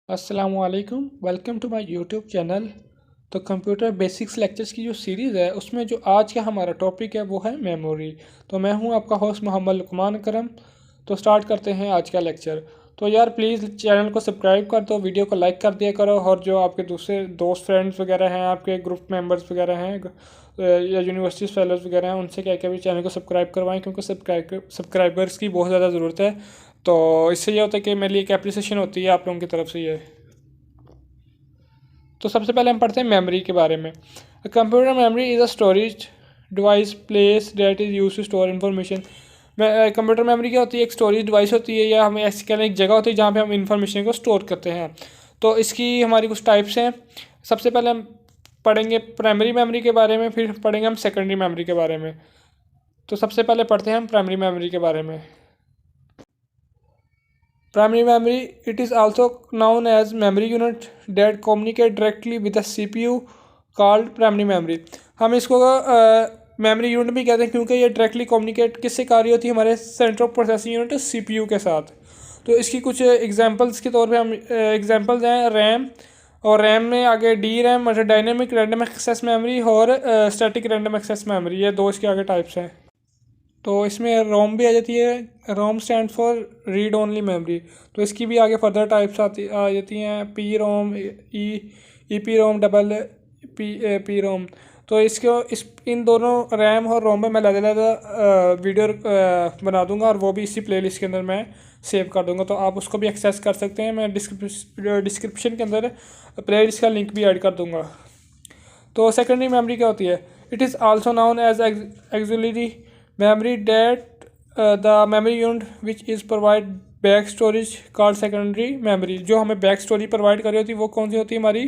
अस्सलामुअलैकुम, welcome to my YouTube channel. तो computer basics lectures की जो सीरीज़ है उसमें जो आज का हमारा टॉपिक है वो है मेमोरी। तो मैं हूं आपका होस्ट मोहम्मद लुकमान करम। तो स्टार्ट करते हैं आज का लेक्चर। तो यार प्लीज़ चैनल को सब्सक्राइब कर दो, वीडियो को लाइक कर दिया करो, और जो आपके दूसरे दोस्त फ्रेंड्स वगैरह हैं, आपके ग्रुप मेम्बर्स वगैरह हैं या यूनिवर्सिटी फेलोज़ वगैरह हैं, उनसे कह के भी चैनल को सब्सक्राइब करवाएं, क्योंकि सब्सक्राइबर्स की बहुत ज़्यादा ज़रूरत है। तो इससे ये होता है कि मेरे लिए एक एप्रिसिएशन होती है आप लोगों की तरफ से ये। तो सबसे पहले हम पढ़ते हैं मेमोरी के बारे में। Computer memory is a storage device place that is use to store information. Computer memory क्या होती है? एक स्टोरेज डिवाइस होती है, या हमें ऐसी कहना एक जगह होती है जहाँ पे हम इंफॉर्मेशन को स्टोर करते हैं। तो इसकी हमारी कुछ टाइप्स हैं। सबसे पहले हम पढ़ेंगे प्राइमरी मेमोरी के बारे में, फिर पढ़ेंगे हम सेकेंडरी मेमोरी के बारे में। तो सबसे पहले पढ़ते हैं हम प्राइमरी मेमोरी के बारे में। Primary memory, it is also known as memory unit that communicate directly with the CPU called primary memory। हम इसको मेमोरी यूनिट भी कहते हैं, क्योंकि ये डायरेक्टली कम्युनिकेट किससे कर रही होती है? हमारे सेंट्रल प्रोसेसिंग यूनिट CPU के साथ। तो इसकी कुछ एग्जांपल्स के तौर पे हम एग्जांपल्स हैं रैम, और रैम में आगे डी रैम मतलब डायनेमिक रैंडम एक्सेस मेमोरी, और स्टैटिक रैंडम एक्सेस मेमोरी, ये दो इसके आगे टाइप्स हैं। तो इसमें रोम भी आ जाती है। रोम stand for read only memory. तो इसकी भी आगे फर्दर टाइप्स आ जाती हैं, P ROM, E P ROM, double P ROM. तो इसको इन दोनों रैम और रोम में मैं अलग वीडियो बना दूंगा, और वो भी इसी प्लेलिस्ट के अंदर मैं सेव कर दूंगा, तो आप उसको भी एक्सेस कर सकते हैं। मैं डिस्क्रिप्शन के अंदर प्लेलिस्ट का लिंक भी ऐड कर दूंगा। तो सेकेंडरी मेमोरी क्या होती है? It is also known as auxiliary memory that the memory unit which is provide back storage called secondary memory. जो हमें बैक स्टोरेज प्रोवाइड कर रही होती है वो कौन सी होती है? हमारी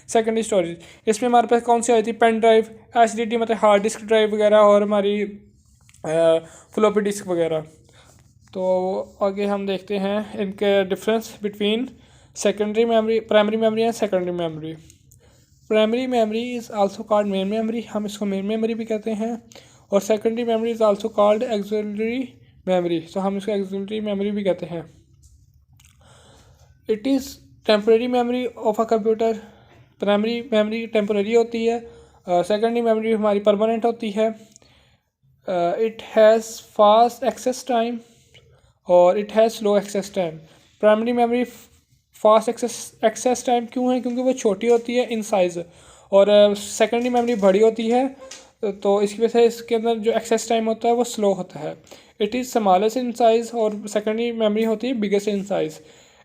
सेकेंडरी स्टोरेज। इसमें हमारे पास कौन सी आई थी? पेन ड्राइव, एचडीडी मतलब हार्ड डिस्क ड्राइव वगैरह, और हमारी फ्लॉपी डिस्क वगैरह। तो आगे हम देखते हैं इनके difference between secondary memory, primary memory and secondary memory. Primary memory is also called main memory, हम इसको मेन मेमोरी भी कहते हैं। और secondary memory is also called auxiliary memory, तो हम इसको एक्सिलरी मेमोरी भी कहते हैं। It is temporary memory of a computer. Primary memory temporary होती है, सेकेंडरी मेमोरी हमारी परमानेंट होती है। It has fast access time और it has slow access time. Primary memory fast access time क्यों है? क्योंकि वो छोटी होती है इन साइज़, और सेकेंडरी मेमोरी बड़ी होती है, तो इसकी वजह से इसके अंदर जो एक्सेस टाइम होता है वो स्लो होता है। It is smallest in size, और सेकेंडरी मेमोरी होती है biggest in size.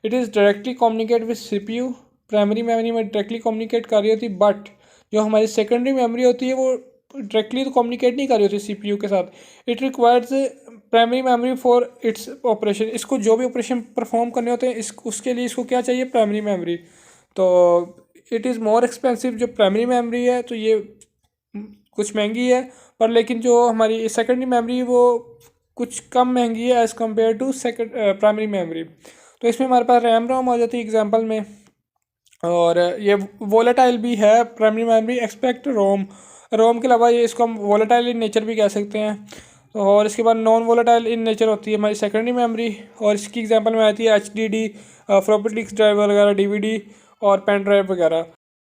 It is directly communicate with CPU। Primary memory में डायरेक्टली कम्युनिकेट कर रही होती है, बट जो हमारी सेकेंडरी मेमोरी होती है वो डायरेक्टली तो कम्युनिकेट नहीं कर रही होती CPU के साथ। It requires primary memory for its operation. इसको जो भी ऑपरेशन परफॉर्म करने होते हैं उसके लिए इसको क्या चाहिए? Primary memory. तो इट इज़ मोर एक्सपेंसिव। जो प्राइमरी मेमोरी है तो ये कुछ महंगी है, पर लेकिन जो हमारी सेकेंडरी मेमोरी वो कुछ कम महंगी है as compare to primary memory. तो इसमें हमारे पास रैम रोम आ जाती है एग्जांपल में, और ये वोलेटाइल भी है प्राइमरी मेमोरी एक्सपेक्ट रोम। रोम के अलावा ये इसको हम वोलेटाइल इन नेचर भी कह सकते हैं। और इसके बाद नॉन वोलेटाइल इन नेचर होती है हमारी सेकेंडरी मेमोरी, और इसकी एग्जांपल में आती है HDD, फ्लॉपी डिस्क ड्राइव वगैरह, DVD और पेन ड्राइव वगैरह।